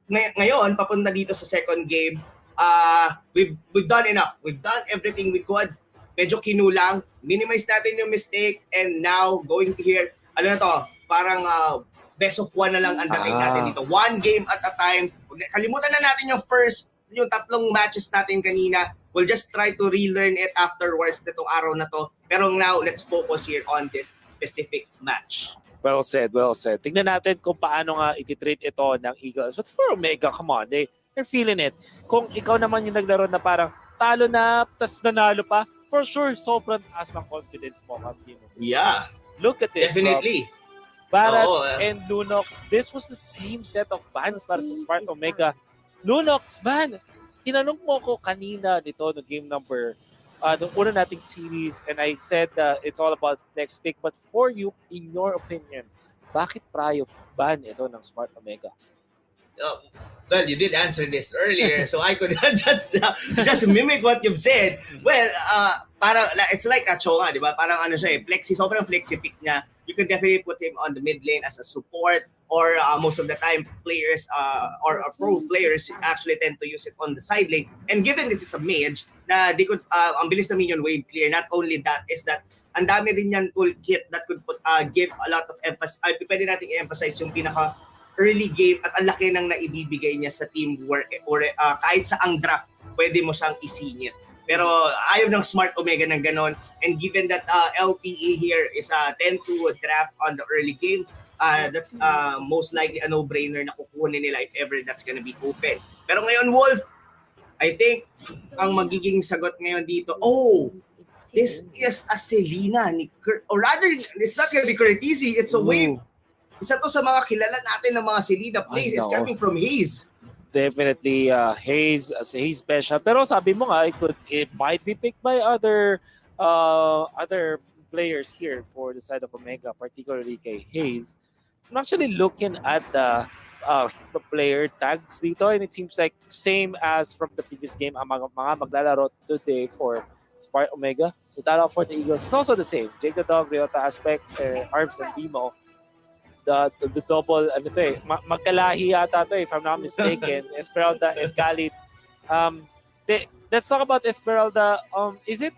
ngayon, papunta dito sa second game, we've done enough. We've done everything we could. Medyo kinulang, minimize natin yung mistake, and now going to here, ano na to, parang best of one na lang ang dating natin dito. One game at a time. Kalimutan na natin yung tatlong matches natin kanina. We'll just try to relearn it afterwards nitong araw na to. Pero now, let's focus here on this specific match. Well said, well said. Tingnan natin kung paano nga ititreat ito ng Eagles. But for Omega, come on, they're feeling it. Kung ikaw naman yung naglaro na parang talo na, tas nanalo pa, for sure, sobrang taas ng confidence mo, Martino. Yeah. Look at this, Definitely. Barats and Lunox, this was the same set of bans para sa Spark Omega. Lunox, man, tinanong mo ko kanina nito no game number nung una nating series, and I said it's all about next pick. But for you, in your opinion, bakit Prayo ban ito ng Smart Omega? Well, you did answer this earlier, so I could just mimic what you've said. Well, parang it's like a chonga, di ba? Parang ano siya flexi, sobrang flexi pick niya. You can definitely put him on the mid lane as a support, or most of the time players or pro players actually tend to use it on the side lane. And given this is a mage, na they could ang bilis na minion wave clear. Not only that, is that ang dami din yan toolkit that could give a lot of emphasis. Pwede nating i-emphasize yung pinaka early game at ang laki nang naibibigay niya sa team or kahit sa ang draft, pwede mo siyang isingit. Pero ayaw ng Smart Omega ng ganon. And given that LPE here is tend to draft on the early game, that's most likely a no-brainer na kukunin nila if ever that's gonna be open. Pero ngayon, Wolf, I think ang magiging sagot ngayon dito, this is a Selena, or rather, it's not gonna be Curtisi, it's a wave. Isa to sa mga kilala natin ng mga Selena plays. It's coming from Hayes. Definitely Hayes as a Hayes special. Pero sabi mo nga, it might be picked by other players here for the side of Omega, particularly kay Hayes. I'm actually looking at the player tags dito, and it seems like same as from the previous game ang mga maglalaro today for Spark Omega. So talo for the Eagles, it's also the same. Jake the Dog, Ryota Aspect, Arms and Bimo. The double, magkalahi yata to, if I'm not mistaken. Esmeralda and Khalid. Let's talk about Esmeralda. Is it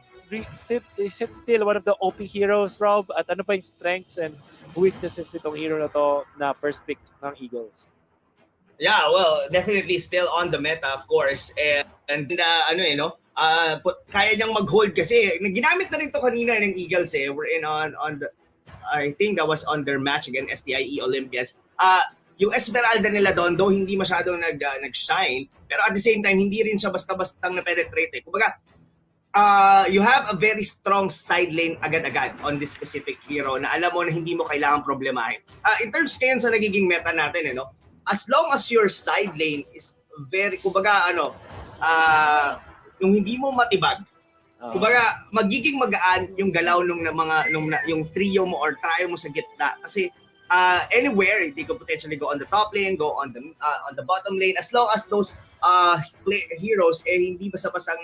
still one of the OP heroes, Rob? At ano pa yung strengths and weaknesses nitong hero na to na first pick ng Eagles? Yeah, well, definitely still on the meta, of course. And kaya niyang mag-hold kasi. Ginamit na rin to kanina ng Eagles We're in on the, I think that was on their match against STIE Olympians. Yung Esmeralda nila doon, though hindi masyadong nag-shine, pero at the same time, hindi rin siya basta-bastang na-penetrate. Kumbaga, you have a very strong side lane agad-agad on this specific hero na alam mo na hindi mo kailangan problemahin. In terms ngayon sa nagiging meta natin, as long as your side lane is very, kumbaga, nung hindi mo matibag, kumbaga, magiging magaan yung galaw yung trio mo or trio mo sa gitna. Kasi anywhere, they could potentially go on the top lane, go on the bottom lane, as long as those heroes hindi basta-bastang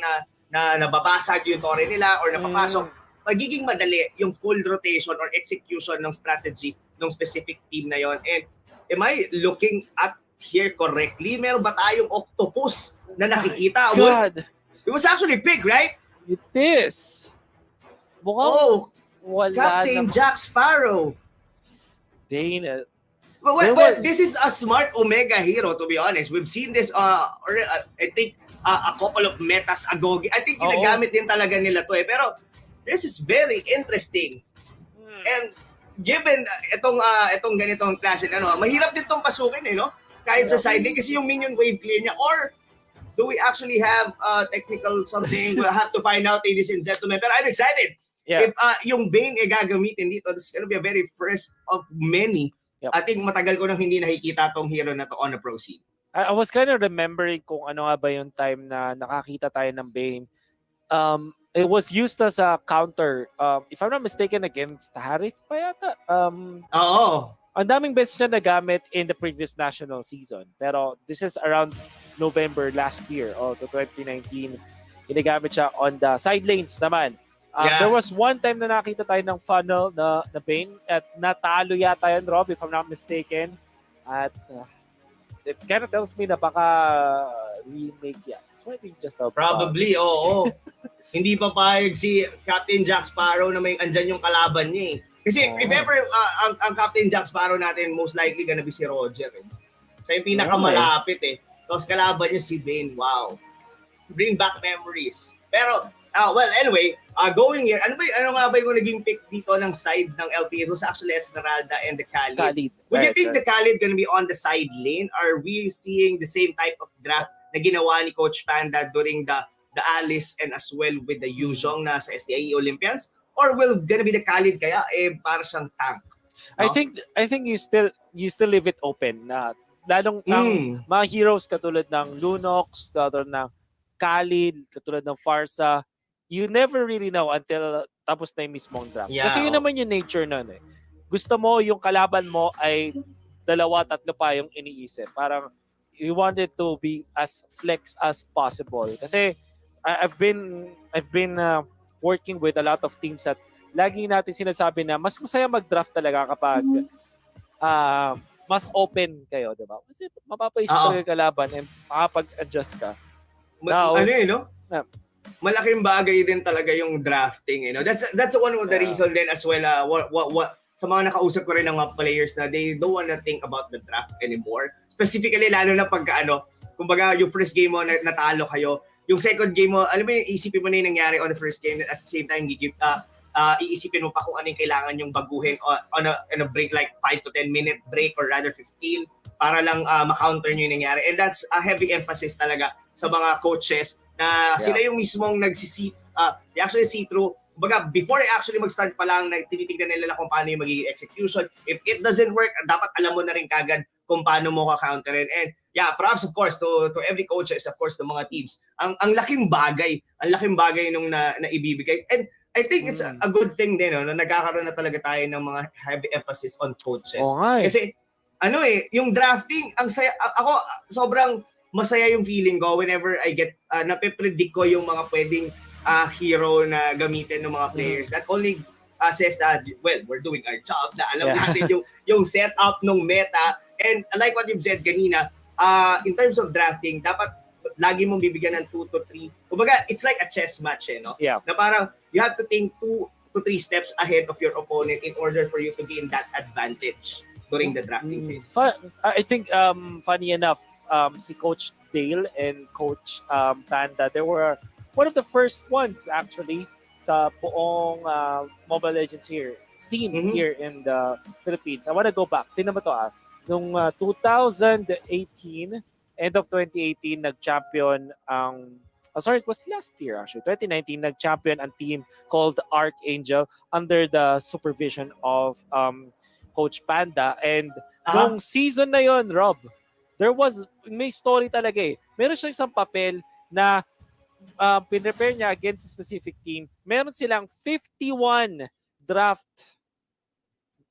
na nababasag yung tore nila or napapasok, magiging madali yung full rotation or execution ng strategy ng specific team na yon. And am I looking at here correctly? Meron ba tayong octopus na nakikita? God! It was actually big, right? It is. Mukhang wala Captain Jack Sparrow. Dane. Well, this is a Smart Omega hero, to be honest. We've seen this, I think, a couple of metas ago. I think ginagamit din talaga nila to Pero this is very interesting. And given itong ganitong klase, mahirap din tong pasukin, kahit sa side lane, kasi yung minion wave clear niya. Or do we actually have technical something? We'll have to find out, ladies and gentlemen. But I'm excited. Yeah. If yung Bane gagamitin dito, this is gonna be a very first of many. Yep. I think matagal ko nang hindi nakikita tong hero na to on a pro scene. I was kind of remembering kung ano nga ba yung time na nakakita tayo ng Bane. It was used as a counter, if I'm not mistaken, against Harith pa yata. Ang daming beses niya nagamit in the previous national season. Pero this is around November last year, to 2019. Ginagamit siya on the side lanes naman. There was one time na nakita tayo ng funnel na Bane at natalo yata yun, Rob, if I'm not mistaken. At it kind of tells me na baka remake yan. It's maybe just a Probably, oo. Hindi pa payag si Captain Jack Sparrow na may andyan yung kalaban niya eh. Kasi if ever ang Captain Jack Sparrow natin most likely gonna be si Roger. Eh. Siya yung pinakamalapit eh. Tapos kalaban niya si Ben. Wow. Bring back memories. Pero well, anyway, going here, ano nga ba yung naging pick dito ng side ng LPE? It was actually Esmeralda and the Khalid. Would you think the Khalid gonna be on the side lane? Are we seeing the same type of draft na ginawa ni Coach Panda during the Alice and as well with the Yuzhong na sa STIE Olympians? Or will gonna be the Khalid kaya para siyang tank? No? I think you still leave it open na lalong ang mga heroes katulad ng Lunox, katulad ng Khalid, katulad ng Farsa, you never really know until tapos na yung mismong draft. Yeah, kasi yun naman yung nature nun eh. Gusto mo yung kalaban mo ay 2-3 pa yung iniisip. Parang you want it to be as flex as possible. Kasi I've been working with a lot of teams at lagi natin sinasabi na mas masaya mag-draft talaga kapag mas open kayo, di ba? Kasi mapapaisip talaga yung kalaban and makapag-adjust ka. Now, malaking bagay din talaga yung drafting, you know. That's one of the reason then as well what sa mga nakausap ko rin ng mga players na they don't wanna think about the draft anymore. Specifically lalo na pagka kumbaga yung first game mo natalo kayo, yung second game mo, alam mo yung isipin mo na yung nangyari on the first game at the same time iisipin mo pa kung ano yung kailangan yung baguhin on a break like 5 to 10 minute break or rather 15 para lang ma-counter nyo yung nangyari. And that's a heavy emphasis talaga sa mga coaches na sila yung mismong they actually see through. Kumbaga, before actually mag-start pa lang, tinitignan nila kung paano yung magiging execution. If it doesn't work, dapat alam mo na rin kagad kung paano mo ka-counter it. And yeah, props of course to every coaches, of course, to mga teams. Ang laking bagay nung naibibigay. And I think it's a good thing din, na nagkakaroon na talaga tayo ng mga heavy emphasis on coaches. Kasi, yung drafting, ang saya, ako, sobrang masaya yung feeling ko whenever I get, napipredict ko yung mga pwedeng hero na gamitin ng mga players. That only says that, well, we're doing our job, na alam natin yung setup ng meta. And like what you've said kanina, in terms of drafting, dapat lagi mong bibigyan ng 2 to 3. Kumbaga, it's like a chess match, no? Yeah. Na parang, you have to think 2 to 3 steps ahead of your opponent in order for you to gain that advantage during the drafting phase. I think, funny enough, si Coach Dale and Coach Panda, they were one of the first ones actually sa buong Mobile Legends scene here in the Philippines. I want to go back. Tingnan mo to Nung 2018, end of 2018, nag-champion ang... sorry, it was last year actually. 2019, nag-champion ang team called Archangel under the supervision of Coach Panda. And nung season na yon, Rob, may story talaga eh. Meron siyang isang papel na pinrepare niya against a specific team. Meron silang 51 draft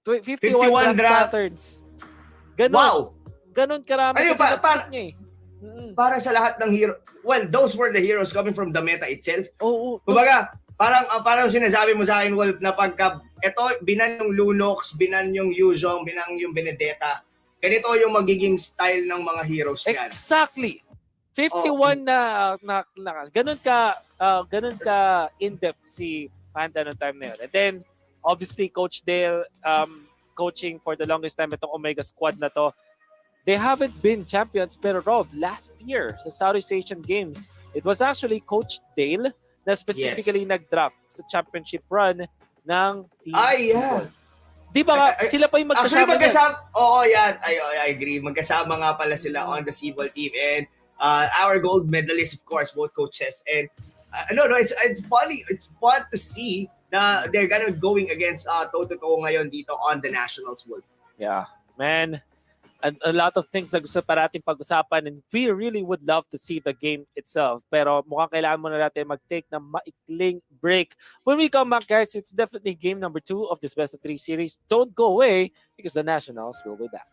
51 draft patterns. Ganon karami kasi niya eh. Para sa lahat ng hero. Well, those were the heroes coming from the meta itself. Kumbaga, parang sinasabi mo sa akin, Wolf, na pagka binan yung Lunox, binan yung Yuzhong, binan yung Benedetta, ganito yung magiging style ng mga heroes yan. Exactly. 51 na ganun ka in-depth si Panda noong time na yun. And then, obviously, Coach Dale coaching for the longest time itong Omega squad na to. They haven't been champions, pero Rob, last year sa Southeast Asian Games, it was actually Coach Dale na specifically nag-draft sa championship run ng team. Di ba sila pa yung magkasama? Actually, I agree. Magkasama nga pala sila on the Seaball team. And our gold medalists, of course, both coaches. And it's funny. It's fun to see na they're gonna going against toe-to-toe ngayon dito on the Nationals World. Yeah, man. A lot of things na gusto parating pag-usapan, and we really would love to see the game itself. Pero mukhang kailangan muna natin mag-take ng maikling break. When we come back, guys, it's definitely game number 2 of this best of 3 series. Don't go away because the Nationals will be back.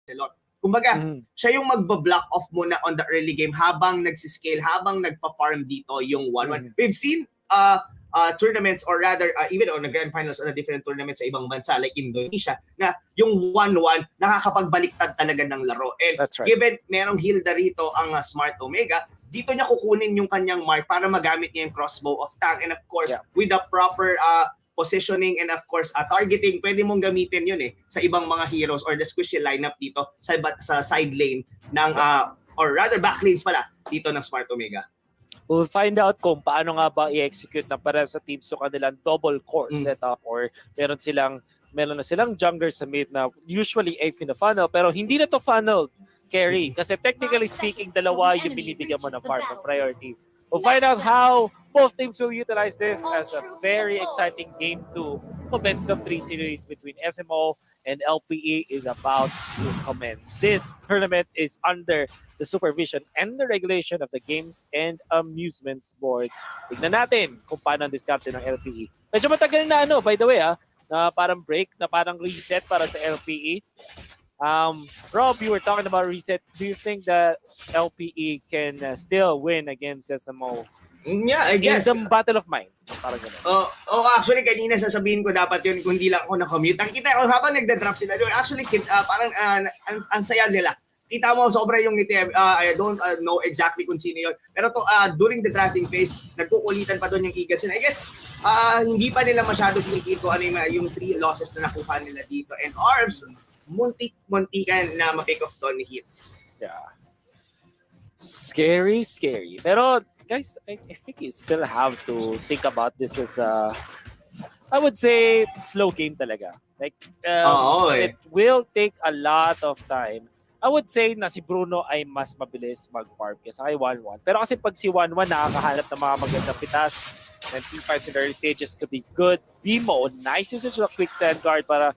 Lancelot. Kumbaga, siya yung magba-block off muna on the early game habang nagsiscale, habang nagpa-farm dito yung 1-1. We've seen tournaments or rather even on the grand finals on a different tournament sa ibang bansa like Indonesia na yung 1-1 nakakapagbaliktad talaga ng laro. And given merong Hilda rito ang Smart Omega, dito niya kukunin yung kanyang mark para magamit niya yung crossbow of tank, and of course with the proper positioning and of course targeting, pwede mong gamitin yun sa ibang mga heroes or the squishy lineup dito sa side lane ng or rather back lanes pala dito ng Smart Omega. We'll find out kung paano nga ba i-execute na para sa teams so kanilang double core setup or meron na silang jungler sa mid na usually a funnel pero hindi na to funnel carry kasi technically speaking dalawa yung binibigyan mo ng farm ng priority. We'll find out how both teams will utilize this as a very exciting game 2 of best of 3 series between SMO and LPE is about to commence. This tournament is under the supervision and the regulation of the Games and Amusements Board. Tignan natin kung paano ang diskarte ng LPE. Medyo matagal na by the way na parang break, na parang reset para sa LPE. Rob, you were talking about reset. Do you think that LPE can still win against SMO? Yeah, I guess. In the Battle of Minds. Parang ganun. Actually, kanina sasabihin ko dapat yun kung di lang ako na-commute. Ang kita ko habang nagda-drop sila doon, actually, parang ang saya nila. Kita mo, sobra yung ngiti. I don't know exactly kung sino yun. Pero during the drafting phase, nagkukulitan pa doon yung Eagles. And I guess, hindi pa nila masyado pinipil ko ano yung 3 losses na nakuha nila dito. And Arms, muntik-muntikan na ma-pick off doon ni Heat. Yeah. Scary. Pero, guys, I think you still have to think about this as I would say, slow game talaga. Like, it will take a lot of time. I would say na si Bruno ay mas mabilis mag-farm kaysa kay 1-1. Pero kasi pag si 1-1 nakakahanap ng mga magandang pitas and teamfights in the early stages could be good. Bimo, nice usage of quick sand guard para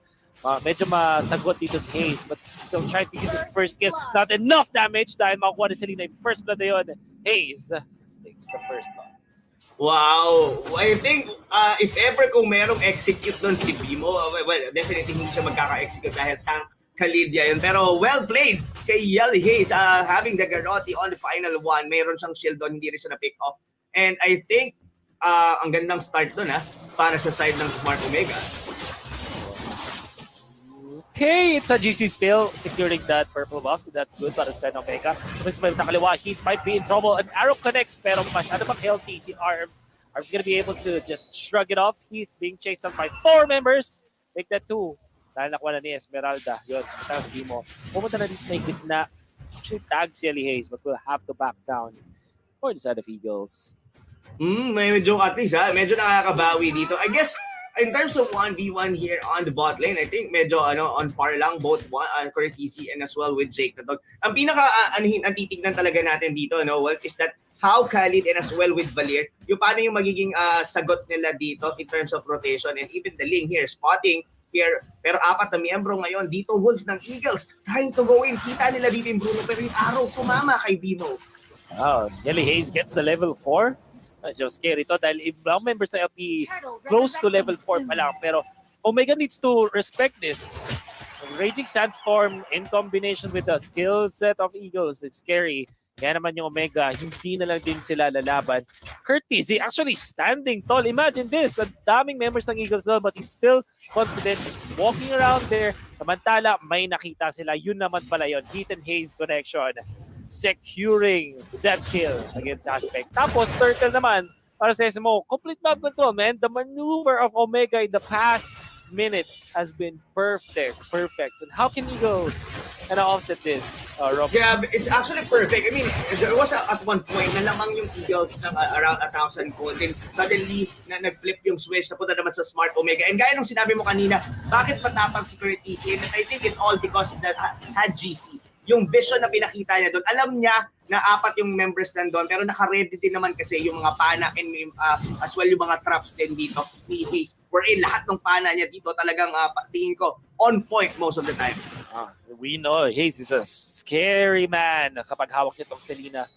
medyo masagot dito si Hayes, but still trying to use his first skill. Not enough damage dahil makakuha ni Selena yung first blood na yun. Hayes takes the first blood. Wow! I think if ever kung merong execute doon si Bimo, well, definitely hindi siya magkaka-execute dahil tank Kalidia yun. Pero well played kay Yelly Hayes. Having the Garotti on the final one, mayroon siyang shield doon, hindi rin siya na-pick off. And I think ang gandang start doon para sa side ng Smart Omega. Okay, it's a GC still securing that purple buff. So that's good para sa Omega. Since may nakaliwa, Heat might be in trouble. An arrow connects pero masyado pang healthy si Arms. Arms gonna be able to just shrug it off. Heat being chased down by 4 members. Take that 2. Dahil nakuha na ni Esmeralda. Yun, sa taas mo. Pumunta na dito na yung gitna. Actually tagged si Ellie Hayes but will have to back down for the side of Eagles. Medyo at least medyo nakakabawi dito. I guess in terms of 1v1 here on the bot lane, I think medyo on par lang both Cortese and as well with Jake the Dog. Ang pinaka ang titignan talaga natin dito is that how Khalid and as well with Valir, yung paano yung magiging sagot nila dito in terms of rotation and even the link here, spotting here. Pero 4 na miyembro ngayon dito, Wolves ng Eagles trying to go in. Kita nila dito yung Bruno pero yung arrow tumama kay Bimo. Ellie Hayes gets the level 4. Medyo scary to dahil ibang members na LP close to level 4 pa lang. Pero Omega needs to respect this. Raging Sandstorm in combination with the skill set of Eagles is scary. Kaya naman yung Omega, hindi na lang din sila lalaban. Curtis, actually standing tall. Imagine this, ang daming members ng Eagles doon, but he's still confident, just walking around there. Samantala, may nakita sila. Yun naman pala yun. Heat and Hayes connection. Securing that kill against Aspect. Tapos, Turtle naman, para sa SMO, complete map control, man. The maneuver of Omega in the past minute has been perfect. And how can Eagles offset this, Rob? Yeah, it's actually perfect. I mean, there was at one point na lamang yung Eagles ng around 1,000 gold. Then suddenly, nag-flip yung switch, napunta naman sa Smart Omega. And gaya nung sinabi mo kanina, bakit patapang si Curtis? And I think it's all because that had GC. Yung vision na pinakita niya doon, alam niya na 4 yung members nandun, pero naka-ready din naman kasi yung mga pana and as well yung mga traps din dito ni Hayes. Wherein lahat ng pana niya dito talagang tingin ko on point most of the time. We know Hayes is a scary man kapag hawak niya itong Selena.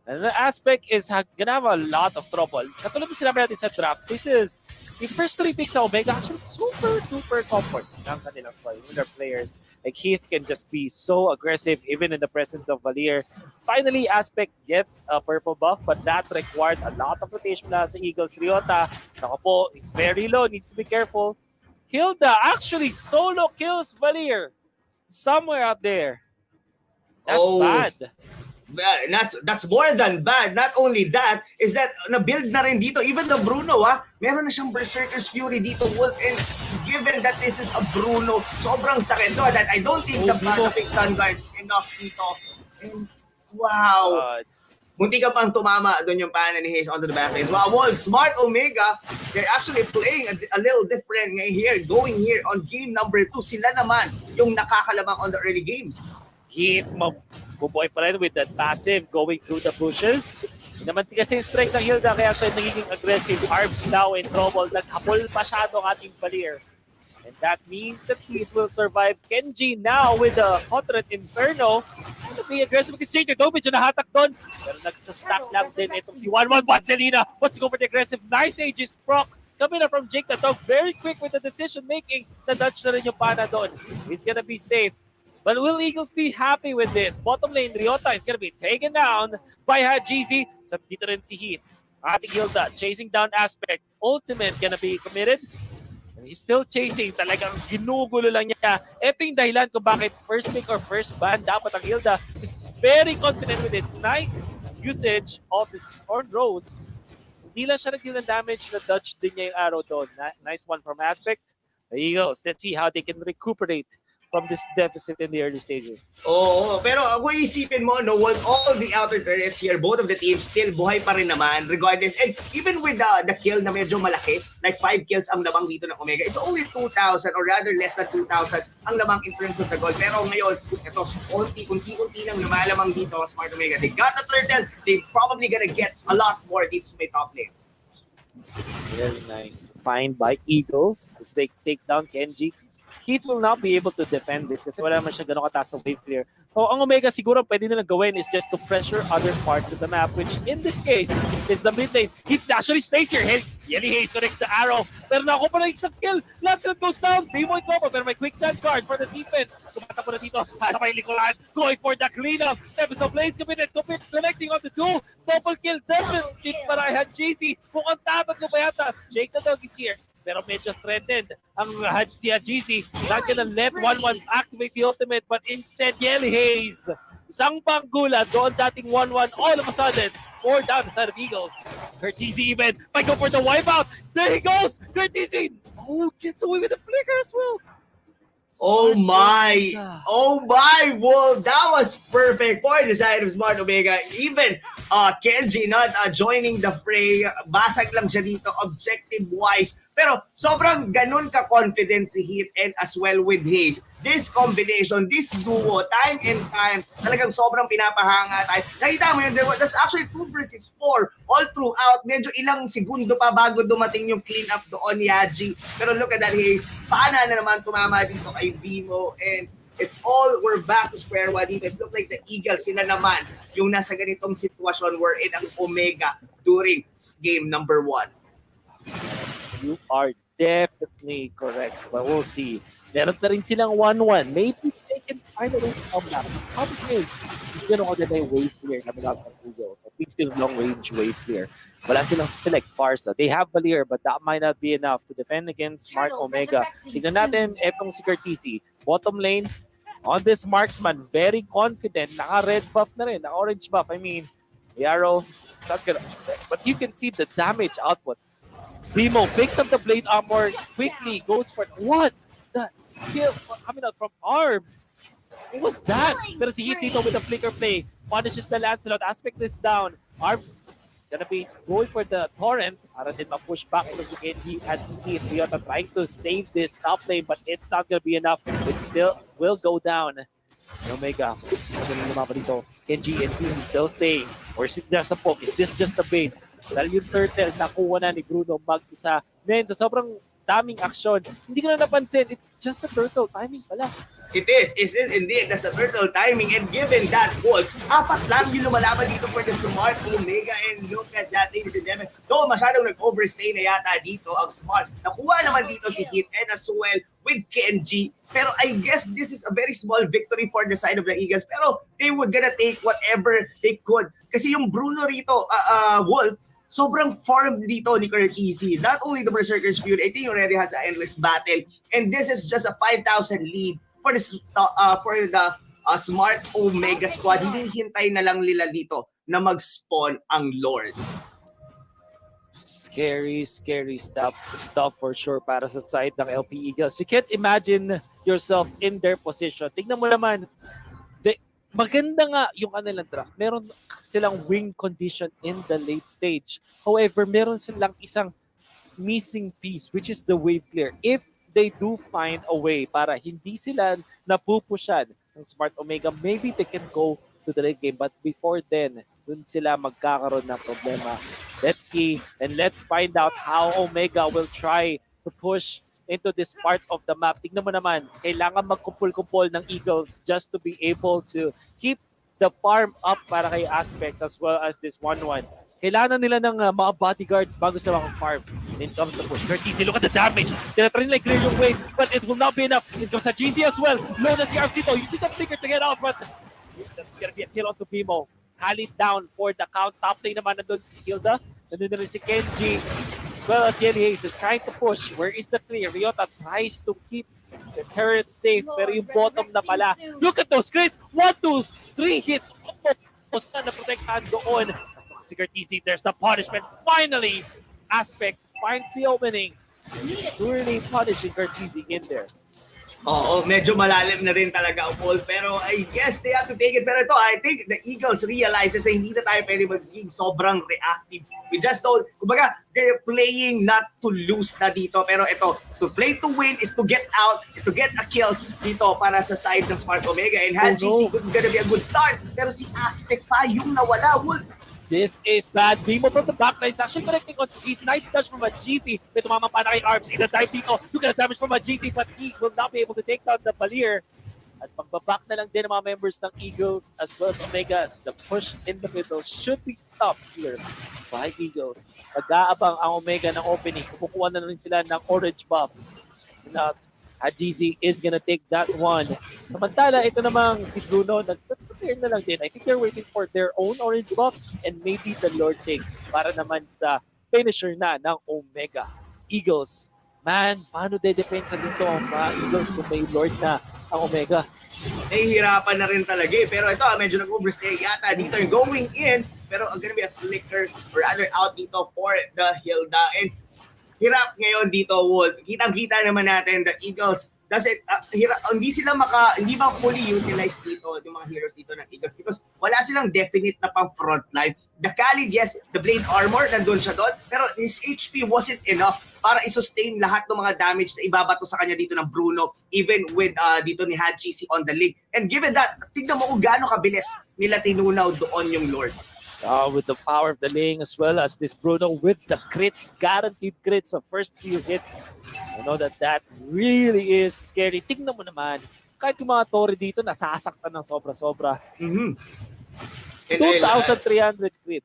And the aspect is gonna have a lot of trouble. Katulad na sinabi natin sa draft, this is the first 3 picks sa Omega actually super duper comfort ng kanilang squad. With their players, like Heath can just be so aggressive even in the presence of Valier. Finally, Aspect gets a purple buff, but that required a lot of rotation na sa Eagles. Ryota, nako po, it's very low, needs to be careful. Hilda actually solo kills Valier somewhere out there. That's bad. That's more than bad. Not only that, is that na-build na rin dito. Even the Bruno, meron na siyang Berserker's Fury dito. And given that this is a Bruno, sobrang sakit to. That I don't think the big Sun Guard enough dito. And wow. Munti ka pang tumama doon yung pana ni Hayes onto the backlines. Wow, Smart Omega, they're actually playing a little different here. Going here on game number 2, sila naman yung nakakalamang on the early game. Heath, mabuboy pa rin with that passive going through the bushes. Naman kasi yung strength ng Hilda kaya siya nagiging aggressive. Arbs now in trouble. Naghabol masyado ang ating Valier. And that means that Heath will survive. Kenji now with the Hotret Inferno. Ano be aggressive kasi Shaker daw medyo nahatak doon. Pero nagsa-stack lang din itong si 1-1 Selena. What's go for the aggressive? Nice ages proc. Coming up from Jake the Dog. Very quick with the decision making. Na-dodge na rin yung pana doon. He's gonna be safe. But will Eagles be happy with this? Bottom lane, Ryota is going to be taken down by Hajizi. Sa dito rin si Heath. Ating Hilda chasing down Aspect. Ultimate going to be committed. And he's still chasing. Talagang ginugulo lang niya. Eping dahilan kung bakit first pick or first ban dapat ang Hilda is very confident with it. Nice usage of his Horn Rose. Hindi lang siya nag-deal ng damage na dodge din niya yung arrow doon. Nice one from Aspect. There you go. Let's see how they can recuperate from this deficit in the early stages. Oo, pero kung isipin mo, no, with all the outer turrets here, both of the teams still buhay pa rin naman regardless. And even with the kill na medyo malaki, like 5 kills ang lamang dito ng Omega, it's only 2,000 or rather less than 2,000 ang lamang in terms of the gold. Pero ngayon, ito, unti-unti nang lumalamang dito ang Smart Omega. They got the turtle, they probably gonna get a lot more deep sa may top lane. Very nice find by Eagles as they take down Kenji. Heath will not be able to defend this kasi wala naman siya gano'ng kataas sa wave clear. So ang Omega siguro pwede nilang gawin is just to pressure other parts of the map, which in this case is the mid lane. Heath actually stays here. Yelly Hayes connects the arrow. Pero nakuha pa lang isang kill. Lancelot goes down. Demoy Combo pero may quick sand guard for the defense. Kumata po na dito. Para may likuran. Going for the cleanup. Episode plays committed. Connecting on the two. Double kill. Definitely para Hajizi. Mukhang tatatlo pa yata. Jake the Dog is here. Pero medyo threatened ang si Hajizi. Not gonna let 1-1 activate the ultimate, but instead, Yelly Hayes. Isang panggula doon sa ating 1-1. All of a sudden, 4 down the side of Eagles. Curtisi even might go for the wipeout. There he goes. Curtisi. Oh, gets away with the flicker as well. Oh my! Oh my! Well, that was perfect for the side of Smart Omega. Even Kenji not joining the fray. Basag lang siya dito objective-wise. Pero sobrang ganun ka-confident si Heath and as well with Hayes. This combination, this duo, time and time, talagang sobrang pinapahanga tayo. Nakita mo yun, that's actually 2 versus 4 all throughout. Medyo ilang segundo pa bago dumating yung clean up doon ni Haji. Pero look at that, Hayes. Paana na naman tumama dito kay Bimo and we're back to square one dito. It looks like the Eagles, sila naman yung nasa ganitong sitwasyon wherein ang Omega during game number 1. You are definitely correct, but we'll see. Meron na rin silang 1-1. Maybe they can find a way to come back. Probably, you know, that they wave clear coming out from Google. At least still long-range wave clear. Wala silang spell like Farsa. They have Valier, but that might not be enough to defend against Smart Omega. Tignan natin, etong si Curtisi. Bottom lane, on this marksman, very confident. Naka-red buff na rin, naka-orange buff. I mean, the arrow, not gonna, but you can see the damage output. Primo picks up the blade armor quickly, goes for what? The kill coming out from Arms. What was that? Pero si Heath dito with the flicker play punishes the Lancelot. Aspect is down. Arms gonna be going for the torrent. Para din ma-push back to the Genji and si Heath. Ryota trying to save this top lane, but it's not gonna be enough. It still will go down. Omega, gonna lumaban dito. Genji and Heath still staying. Or is it just a poke? Is this just a bait? Dahil yung turtle, nakuha na ni Bruno mag-isa. Then, sa sobrang daming aksyon, hindi ko na napansin, it's just a turtle. Timing pala. It is indeed. That's the turtle timing. And given that Wolf, apat lang yung lumalaban dito for the Smart Omega. And look at that, ladies and gentlemen. Though masyadong nag-overstay na yata dito ang Smart. Nakuha naman dito si Hit and as well with Kenji. Pero I guess this is a very small victory for the side of the Eagles. Pero they would gonna take whatever they could. Kasi yung Bruno rito, Wolf, sobrang farm dito ni Kurt Easy. Not only the Berserker's Fury, I think he already has an endless battle. And this is just a 5,000 lead for the Smart Omega squad. Hinihintay na lang nila dito na mag-spawn ang Lord. Scary stuff for sure para sa side ng LPE Eagles. You can't imagine yourself in their position. Tignan mo naman, maganda nga yung kanilang draft. Meron silang wing condition in the late stage. However, meron silang isang missing piece, which is the wave clear. If they do find a way para hindi sila napupushan ng Smart Omega, maybe they can go to the late game. But before then, dun sila magkakaroon ng problema. Let's see and let's find out how Omega will try to push into this part of the map. Tignan mo naman, kailangan magkumpul-kumpul ng Eagles just to be able to keep the farm up para kay Aspect as well as this 1-1. Kailangan nila ng mga bodyguards bago sa mga farm. Then comes the push. Curtis, look at the damage. Tinatry nila clear yung wave, but it will not be enough. It comes sa GC as well. Low na si Arcito. You see the flicker to get out, but that's gonna be a kill onto Bimo. Halid down for the count. Top lane naman nandun si Hilda. Nandun na rin si Kenji. As well as Yeli Hayes. They're trying to push. Where is the clear? Ryota tries to keep the turret safe. Pero yung bottom na pala. Look at those crits. 1, 2, 3 hits. Almost na naprotektahan doon. Si Curtis, there's the punishment. Finally, Aspect finds the opening. Really punishing Curtis in there. Oo, medyo malalim na rin talaga ang Wolf. Pero I guess they have to take it. Pero ito, I think the Eagles realizes na hindi na tayo pwede magiging sobrang reactive. We just don't, kumbaga, they're playing not to lose na dito. Pero ito, to play to win is to get out, to get a kills dito para sa side ng Smart Omega. And GC gonna be a good start. Pero si Aztec pa yung nawala, Wolf. This is bad. Bimo from the backline is actually connecting on speed. Nice touch from a GC. May tumama pa na kay Arms. In the dive dito. Look at the damage from a GC, but he will not be able to take down the Valier. At pagbaback na lang din ng mga members ng Eagles as well as Omegas. The push in the middle should be stopped here by Eagles. Pag-aabang ang Omega ng opening. Kukuha na rin sila ng orange buff. Now, GC is gonna take that one. Samantala, ito namang si Bruno, nag-prepare na lang din. I think they're waiting for their own orange buff and maybe the Lord take para naman sa finisher na ng Omega. Eagles, man, paano de-defensa dito ang mga Eagles kung may Lord na ang Omega? Nahihirapan na rin talaga eh. Pero ito, medyo nag-overstay yata dito yung going in. Pero gonna be a flicker or rather out dito for the Hilda. And hirap ngayon dito, Wolf. Kitang-kita naman natin the Eagles doesn't hindi sila hindi ba fully utilized dito yung mga heroes dito ng Eagles because wala silang definite na pang frontline. The Khalid, yes, the blade armor nandun siya doon, pero his HP wasn't enough para i-sustain lahat ng mga damage na ibabato sa kanya dito ng Bruno, even with dito ni HGC on the league. And given that, tignan mo kung gaano kabilis nila tinunaw doon yung Lord. With the power of the Ling as well as this Bruno with the crits, guaranteed crits of first few hits. I know that really is scary. Tingnan mo naman, kahit yung mga Torre dito nasasaktan ng sobra-sobra. 2,300 crit.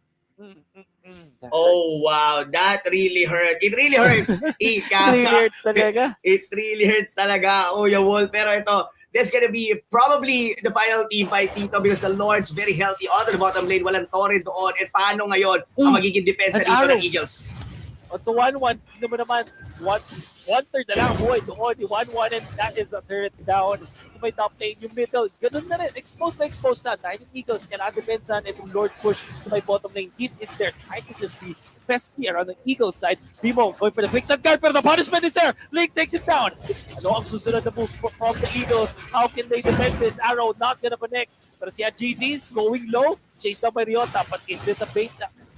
Oh, wow. That really hurt. It really hurts. It really hurts talaga. It really hurts talaga. Oh, yung Wolf. Pero ito, this gonna be probably the final team fight dito because the Lord's very healthy on the bottom lane. Walang Torre doon. And paano ngayon ang magiging depensa dito ng Eagles? On to 1-1, hindi mo naman, one-third na lang buhay doon, 1-1, and that is the third down. Kung may top lane, yung middle, ganun na rin, exposed na. Dahil yung Eagles cannot depensa itong Lord push to my bottom lane. Heat is there, trying to just be pesky around the Eagles side. Bimo going for the quicksand guard, pero the punishment is there. Link takes him down. Ano ang susunod na move from the Eagles? How can they defend this? Arrow not gonna connect. Pero si GC going low, chased down by Ryota, but is this a bait?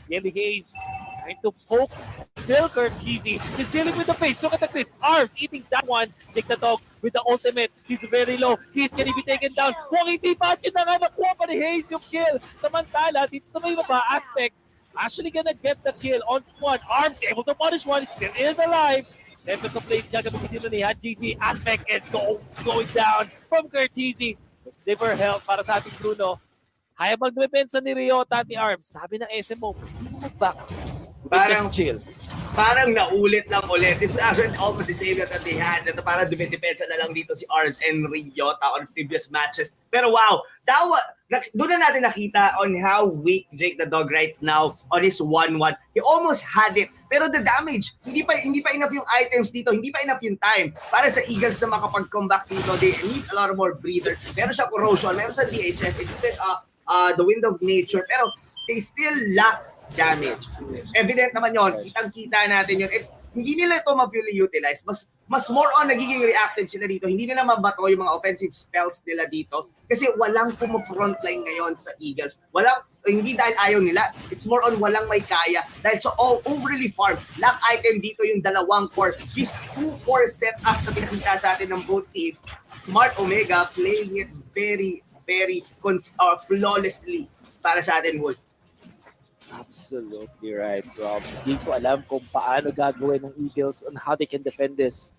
Yeli Hayes trying to poke. Still Curtis, he's dealing with the face. Look at the crits. Arms eating that one. Take the dog with the ultimate. He's very low. Heat can he be taken down? Kung hindi pa, yun na nga nakuha pa ni Hayes yung kill. Samantala, dito sa may baba aspect, actually gonna get the kill on one. Arms able to punish one. Still is alive. Tempest of Blades gagamitin dito ni GC. Aspect is going down from Curtizi. Sliver health para sa ating Bruno. Kaya magdepensa ni Ryota at ni Arms. Sabi ng SMO, hindi mo mag-back. Parang- Just chill. Parang naulit lang ulit. This is actually almost the same that they had. Ito parang dumidepensa na lang dito si Arns and Ryota on previous matches. Pero wow, doon na natin nakita on how weak Jake the Dog right now on his 1-1. He almost had it. Pero the damage, hindi pa enough yung items dito, hindi pa enough yung time para sa Eagles na makapag-comeback dito. They need a lot more breathers. Meron siya corrosion, meron siya DHS, and even the Wind of Nature. Pero they still lack damage. Evident naman yun. Kitang-kita natin yun. At hindi nila ito ma-fully utilize. Mas more on nagiging reactive sila dito. Hindi nila mabato yung mga offensive spells nila dito. Kasi walang frontline ngayon sa Eagles. Hindi dahil ayaw nila. It's more on walang may kaya. Dahil so overly farm. Lack item dito yung dalawang core. This 2-core setup na pinakita sa atin ng both teams. Smart Omega playing it very, very flawlessly para sa atin, Wolf. Absolutely right, Rob. Hindi ko alam kung paano gagawin ng Eagles on how they can defend this.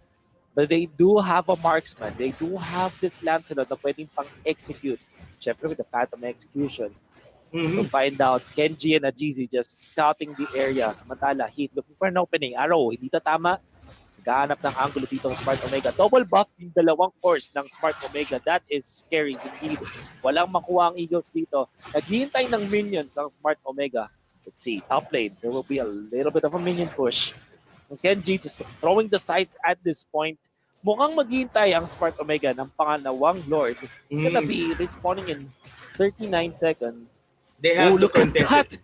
But they do have a marksman. They do have this Lancelot na pwedeng pang-execute. Siyempre with the Phantom Execution. To find out, Kenji and GZ just scouting the area. Samantala, Heat looking for an opening. Arrow, hindi tama. Gahanap ng angulo dito ng Smart Omega. Double buff yung dalawang force ng Smart Omega. That is scary indeed. Walang makuha ang Eagles dito. Naghihintay ng minions ang Smart Omega. Let's see, top lane. There will be a little bit of a minion push. And Kenji just throwing the sights at this point. Mukhang maghihintay ang Smart Omega ng pangalawang Lord. It's gonna be respawning in 39 seconds. They have to look at contest that! it.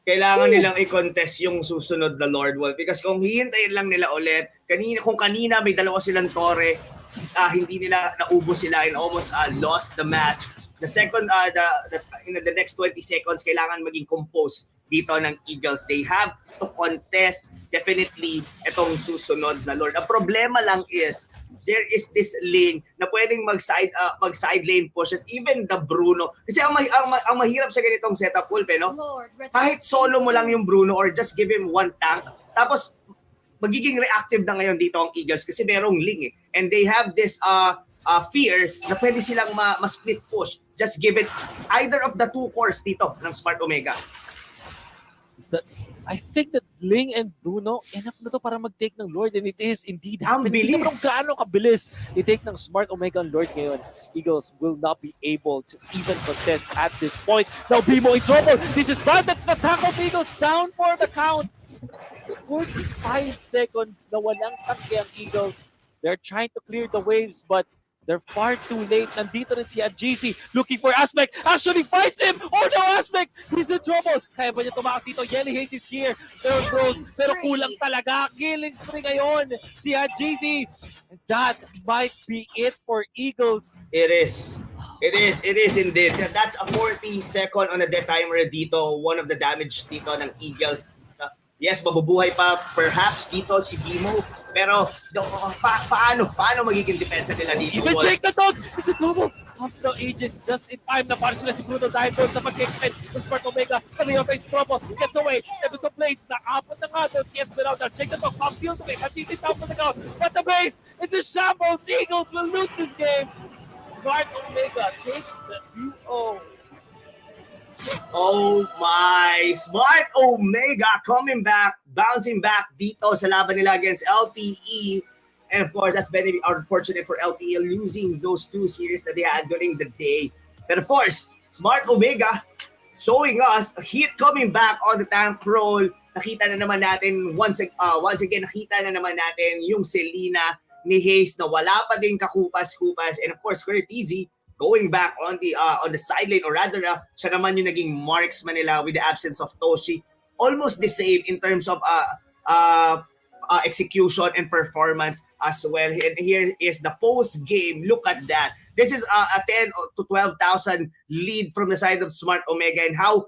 Kailangan nilang i-contest yung susunod na Lord Wolf. Because kung hihintayin lang nila ulit, kung kanina may dalawa silang tore, hindi nila naubos sila and almost lost the match. The second, the next 20 seconds, kailangan maging composed dito ng Eagles. They have to contest definitely itong susunod na Lord. Ang problema lang is, there is this lane na pwedeng mag-side lane pushes, even the Bruno. Kasi ang mahirap sa ganitong setup, Wolf, no? Kahit solo mo lang yung Bruno or just give him one tank, tapos magiging reactive na ngayon dito ang Eagles kasi merong link eh. And they have this fear na pwede silang ma-split push. Just give it either of the two cores dito ng Smart Omega. I think that Ling and Bruno, enough na to para mag-take ng Lord, and it is indeed Ang happening. bilis! Hindi naman gaano kabilis i-take ng Smart Omega ang Lord ngayon. Eagles will not be able to even contest at this point. Now Bimo in trouble. This is bad. That's the tackle of Eagles down for the count. 45 seconds na walang tangke ang Eagles. They're trying to clear the waves, but they're far too late. Nandito rin si GC looking for Aspect. Actually fights him! Oh no, Aspect! He's in trouble! Kaya ba niya tumakas dito? Yelly Haze is here. They're close. Pero kulang talaga. Killing spree ngayon. Si GC. And that might be it for Eagles. It is. It is indeed. That's a 40-second on the death timer dito. One of the damage dito ng Eagles. Yes, mabubuhay pa perhaps dito si Bimo. Pero paano magiging depensa nila dito? Even Jake the Dog is a global. Pops the ages just in time na para sila si Bruno dahil doon sa mag-extend ng Smart Omega. Ryota is trouble. Gets away. Tempest of Blades. Naapat na nga doon. CS without that. Jake the Dog. Pop field to it. At least down for the count. But the base. It's a shambles. Eagles will lose this game. Smart Omega takes the 2-0. Oh my! Smart Omega coming back, bouncing back dito sa laban nila against LPE. And of course, that's very unfortunate for LPE losing those two series that they had during the day. But of course, Smart Omega showing us a hit coming back on the tank roll. Nakita na naman natin, once again, nakita na naman natin yung Selena ni Hayes na wala pa din kakupas-kupas. And of course, Curtizi going back on the sideline, or rather siya naman yung naging marksman nila with the absence of Toshi. Almost the same in terms of execution and performance as well. And here is the post game. Look at that. This is a 10 to 12,000 lead from the side of Smart Omega, and how